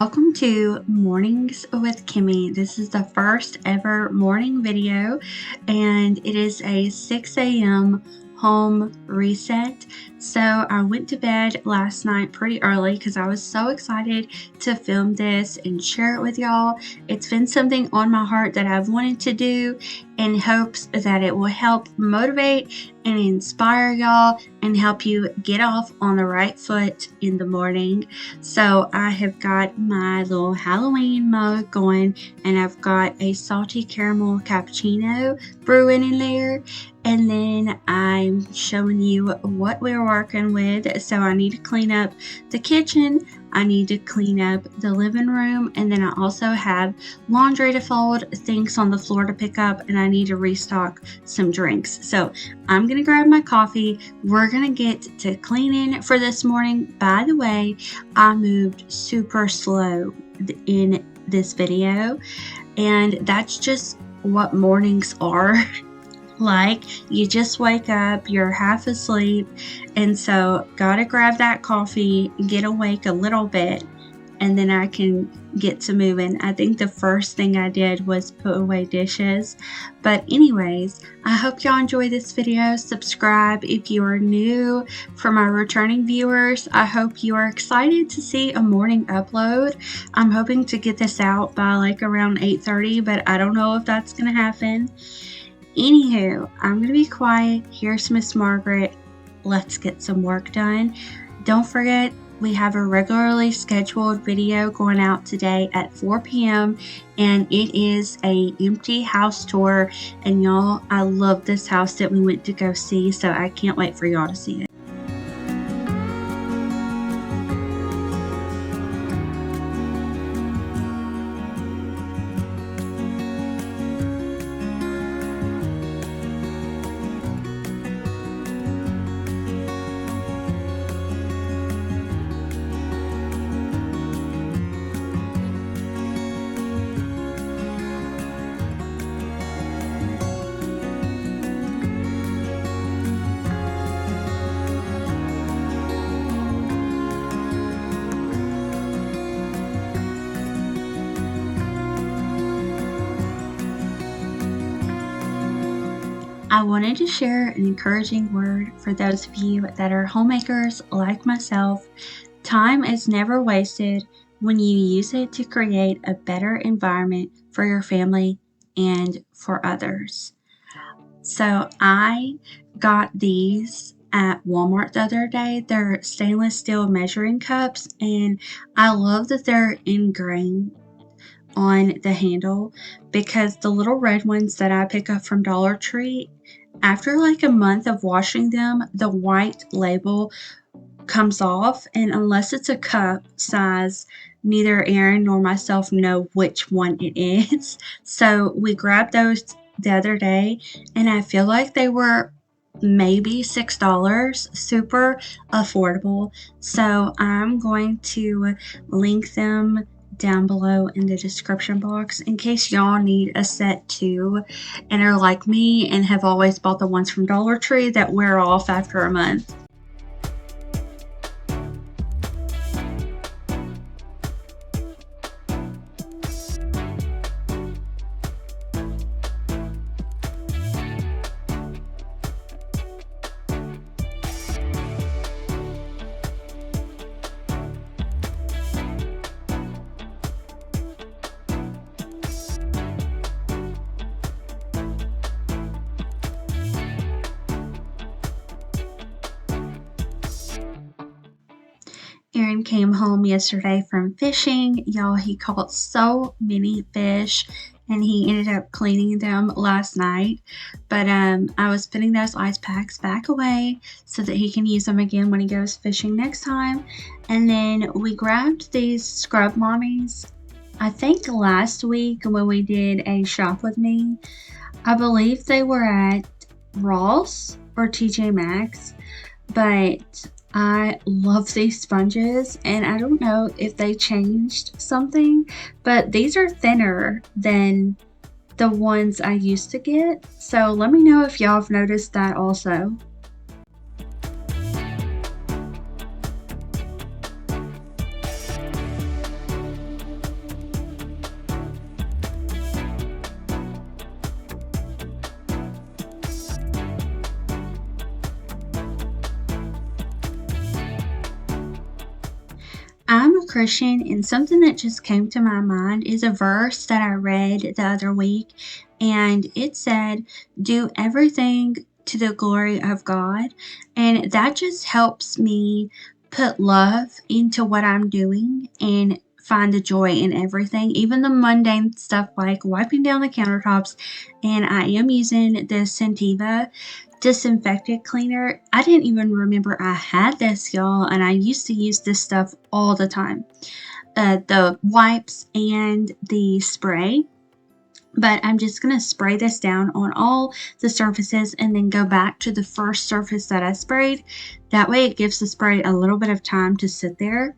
Welcome to Mornings with Kimi. This is the first ever morning video, and it is a 6 a.m. home reset. So I went to bed last night pretty early because I was so excited to film this and share it with y'all. It's been something on my heart that I've wanted to do in hopes that it will help motivate and inspire y'all and help you get off on the right foot in the morning. So I have got my little Halloween mug going, and I've got a salty caramel cappuccino brewing in there. And then I'm showing you what we're working with. So I need to clean up the kitchen. I need to clean up the living room, and then I also have laundry to fold, things on the floor to pick up, and I need to restock some drinks. So I'm gonna grab my coffee. We're gonna get to cleaning for this morning. By the way, I moved super slow in this video, and that's just what mornings are. Like, you just wake up, you're half asleep, and so gotta grab that coffee, get awake a little bit, and then I can get to moving. I think the first thing I did was put away dishes. But anyways, I hope y'all enjoy this video. Subscribe if you are new. For my returning viewers, I hope you are excited to see a morning upload. I'm hoping to get this out by like around 8:30, but I don't know if that's gonna happen. Anywho, I'm going to be quiet. Here's Miss Margaret. Let's get some work done. Don't forget, we have a regularly scheduled video going out today at 4 p.m. and it is a empty house tour. And y'all, I love this house that we went to go see, so I can't wait for y'all to see it. I wanted to share an encouraging word for those of you that are homemakers like myself. Time is never wasted when you use it to create a better environment for your family and for others. So I got these at Walmart the other day. They're stainless steel measuring cups, and I love that they're ingrained on the handle, because the little red ones that I pick up from Dollar Tree, after like a month of washing them, the white label comes off, and unless it's a cup size, neither Aaron nor myself know which one it is. So we grabbed those the other day, and I feel like they were maybe $6, super affordable. So I'm going to link them down below in the description box in case y'all need a set too and are like me and have always bought the ones from Dollar Tree that wear off after a month. Aaron came home yesterday from fishing. Y'all, he caught so many fish, and he ended up cleaning them last night. But I was putting those ice packs back away so that he can use them again when he goes fishing next time. And then we grabbed these scrub mommies, I think last week when we did a shop with me. I believe they were at Ross or TJ Maxx, but I love these sponges, and I don't know if they changed something, but these are thinner than the ones I used to get. So let me know if y'all have noticed that also. Christian, and something that just came to my mind is a verse that I read the other week, and it said, "Do everything to the glory of God." And that just helps me put love into what I'm doing and find the joy in everything, even the mundane stuff like wiping down the countertops. And I am using the Scentiva disinfectant cleaner. I didn't even remember I had this, y'all, and I used to use this stuff all the time. The wipes and the spray. But I'm just going to spray this down on all the surfaces and then go back to the first surface that I sprayed. That way it gives the spray a little bit of time to sit there.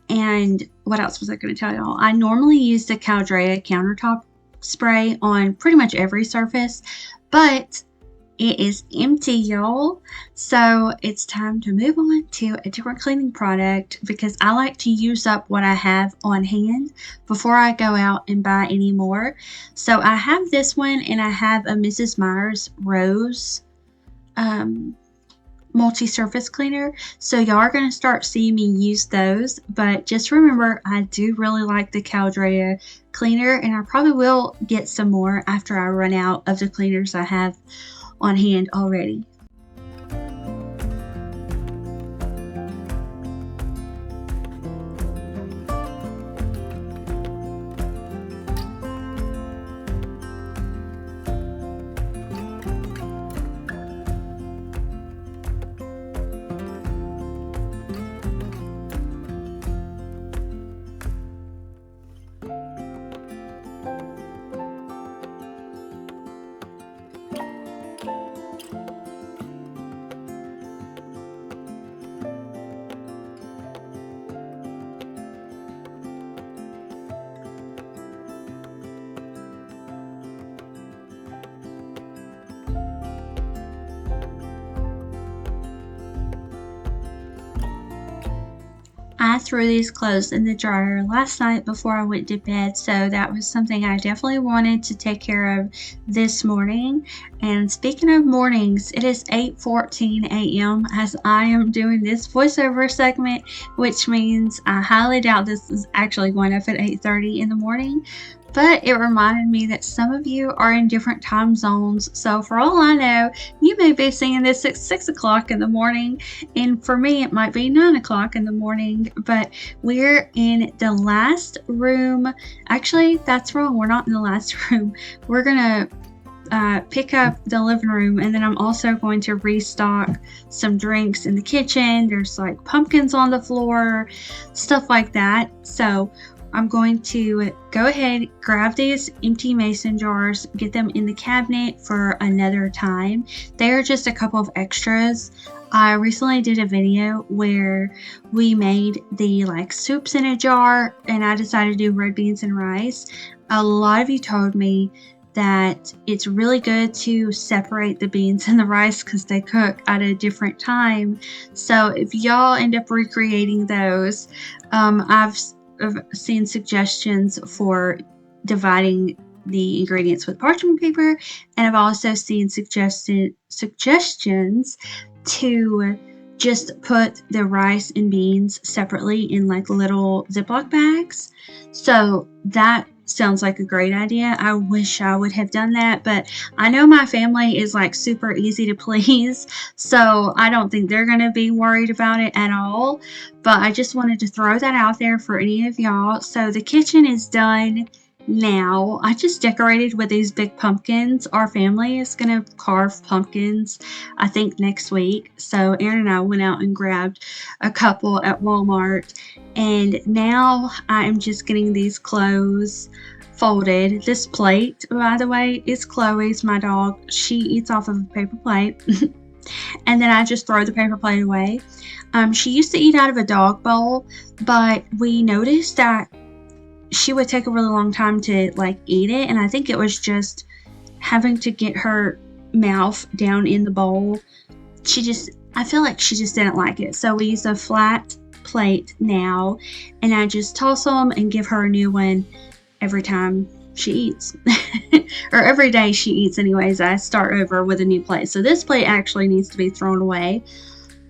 And what else was I going to tell y'all? I normally use the Caldrea countertop spray on pretty much every surface, but it is empty, y'all. So it's time to move on to a different cleaning product because I like to use up what I have on hand before I go out and buy any more. So I have this one, and I have a Mrs. Meyer's Rose multi-surface cleaner. So y'all are going to start seeing me use those. But just remember, I do really like the Caldrea cleaner, and I probably will get some more after I run out of the cleaners I have on hand already. I threw these clothes in the dryer last night before I went to bed, so that was something I definitely wanted to take care of this morning. And speaking of mornings, it is 8:14 a.m. as I am doing this voiceover segment, which means I highly doubt this is actually going up at 8:30 in the morning. But it reminded me that some of you are in different time zones. So for all I know, you may be seeing this at 6 o'clock in the morning. And for me, it might be 9 o'clock in the morning. But we're in the last room. Actually, that's wrong. We're not in the last room. We're going to pick up the living room, and then I'm also going to restock some drinks in the kitchen. There's like pumpkins on the floor, stuff like that. So I'm going to go ahead, grab these empty mason jars, get them in the cabinet for another time. They are just a couple of extras. I recently did a video where we made the like soups in a jar, and I decided to do red beans and rice. A lot of you told me that it's really good to separate the beans and the rice because they cook at a different time. So if y'all end up recreating those, I've seen suggestions for dividing the ingredients with parchment paper, and I've also seen suggestions to just put the rice and beans separately in like little Ziploc bags. So that sounds like a great idea. I wish I would have done that, but I know my family is like super easy to please, so I don't think they're going to be worried about it at all. But I just wanted to throw that out there for any of y'all. So the kitchen is done now. I just decorated with these big pumpkins. Our family is going to carve pumpkins, I think, next week. So Aaron and I went out and grabbed a couple at Walmart. And now I am just getting these clothes folded. This plate, by the way, is Chloe's, my dog. She eats off of a paper plate. And then I just throw the paper plate away. She used to eat out of a dog bowl, but we noticed that she would take a really long time to like eat it, and I think it was just having to get her mouth down in the bowl. I feel like she just didn't like it. So we use a flat plate now, and I just toss them and give her a new one every time she eats. Or every day she eats anyways. I start over with a new plate. So this plate actually needs to be thrown away.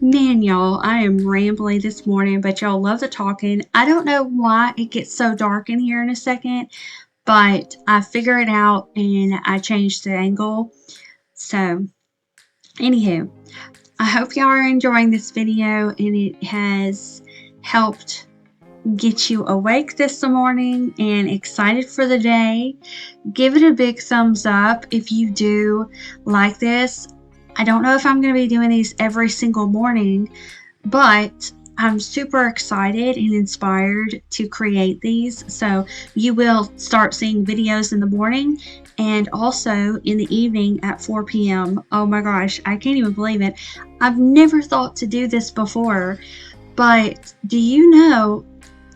Man, y'all, I am rambling this morning, but y'all love the talking. I don't know why it gets so dark in here in a second, but I figure it out and I changed the angle. So, anywho, I hope y'all are enjoying this video and it has helped get you awake this morning and excited for the day. Give it a big thumbs up if you do like this. I don't know if I'm going to be doing these every single morning, but I'm super excited and inspired to create these. So you will start seeing videos in the morning and also in the evening at 4 p.m. Oh my gosh, I can't even believe it. I've never thought to do this before, but do you know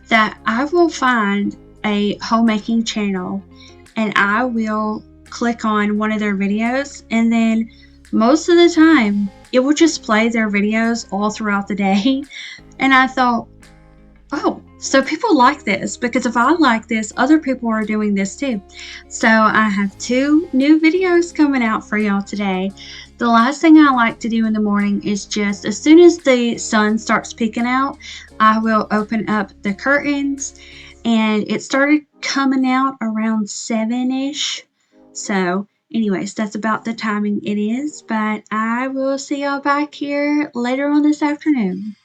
that I will find a homemaking channel and I will click on one of their videos, and then most of the time it will just play their videos all throughout the day. And I thought, oh, so people like this, because if I like this, other people are doing this too. So I have 2 new videos coming out for y'all today. The last thing I like to do in the morning is just as soon as the sun starts peeking out, I will open up the curtains, and it started coming out around 7-ish. So anyways, that's about the timing it is, but I will see y'all back here later on this afternoon.